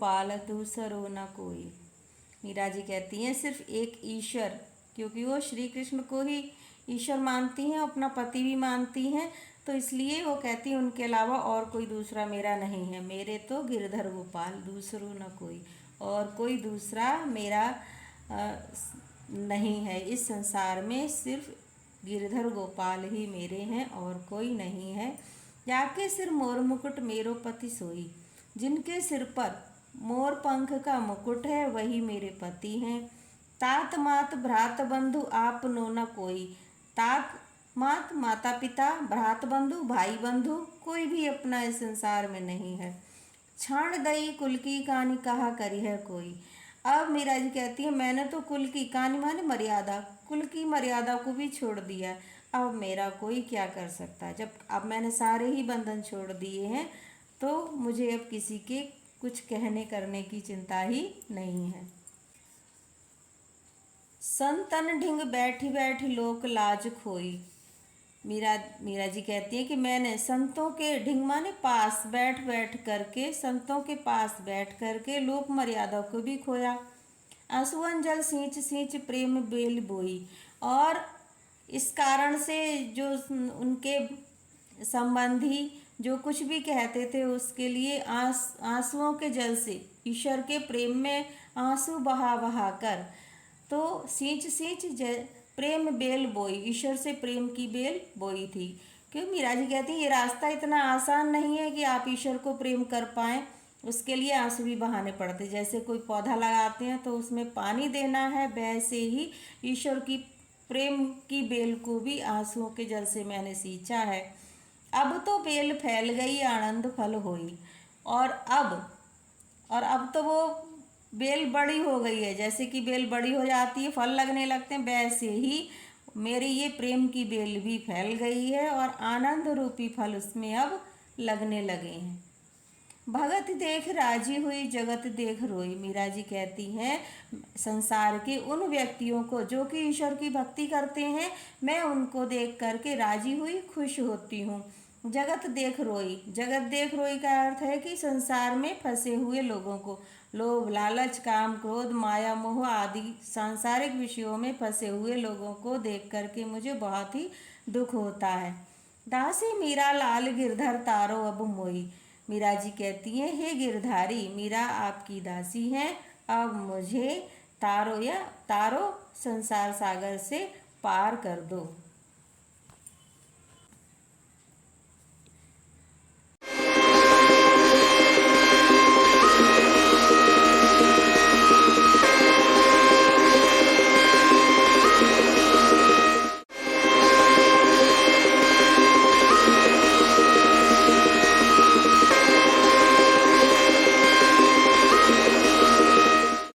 गोपाल दूसरो न कोई। मीरा जी कहती हैं सिर्फ एक ईश्वर, क्योंकि वो श्री कृष्ण को ही ईश्वर मानती हैं, अपना पति भी मानती हैं, तो इसलिए वो कहती हैं उनके अलावा और कोई दूसरा मेरा नहीं है। मेरे तो गिरधर गोपाल दूसरो न कोई, और कोई दूसरा मेरा नहीं है। इस संसार में सिर्फ गिरधर गोपाल ही मेरे हैं और कोई नहीं है। जाके सिर मोर मुकुट मेरो पति सोई, जिनके सिर पर मोर पंख का मुकुट है वही मेरे पति हैं। तात मात भ्रात बंधु आप नो न कोई। तात मात माता पिता, भ्रात बंधु भाई बंधु, कोई भी अपना इस संसार में नहीं है। क्षण दई कुल की कहानी कहा करी है कोई। अब मीरा जी कहती है मैंने तो कुल की कहानी माने मर्यादा, कुल की मर्यादा को भी छोड़ दिया। अब मेरा कोई क्या कर सकता है, जब अब मैंने सारे ही बंधन छोड़ दिए हैं तो मुझे अब किसी के कुछ कहने करने की चिंता ही नहीं है। संतन ढिंग बैठी बैठी लोक लाज खोई। मीरा जी कहती है कि मैंने संतों के ढिंग माने पास बैठ बैठ करके, संतों के पास बैठ करके लोक मर्यादा को भी खोया। आंसुअन जल सींच सींच प्रेम बेल बोई, और इस कारण से जो उनके संबंधी जो कुछ भी कहते थे उसके लिए आंसुओं के जल से ईश्वर के प्रेम में आंसू बहा बहा कर, तो सींच सींच प्रेम बेल बोई, ईश्वर से प्रेम की बेल बोई थी। क्यों मीरा जी कहती हैं ये रास्ता इतना आसान नहीं है कि आप ईश्वर को प्रेम कर पाएँ, उसके लिए आंसू भी बहाने पड़ते। जैसे कोई पौधा लगाते हैं तो उसमें पानी देना है, वैसे ही ईश्वर की प्रेम की बेल को भी आंसुओं के जल से मैंने सींचा है। अब तो बेल फैल गई आनंद फल होई, और अब तो वो बेल बड़ी हो गई है। जैसे कि बेल बड़ी हो जाती है, फल लगने लगते हैं, वैसे ही मेरी ये प्रेम की बेल भी फैल गई है और आनंद रूपी फल उसमें अब लगने लगे हैं। भगत देख राजी हुई जगत देख रोई। मीरा जी कहती हैं संसार के उन व्यक्तियों को जो कि ईश्वर की भक्ति करते हैं, मैं उनको देख करके राजी हुई, खुश होती हूँ। जगत देख रोई, जगत देख रोई का अर्थ है कि संसार में फंसे हुए लोगों को, लोभ लालच काम क्रोध माया मोह आदि सांसारिक विषयों में फंसे हुए लोगों को देख करके मुझे बहुत ही दुख होता है। दासी मीरा लाल गिरधर तारो अब मोई। मीरा जी कहती हैं हे गिरधारी, मीरा आपकी दासी हैं, अब मुझे तारो संसार सागर से पार कर दो।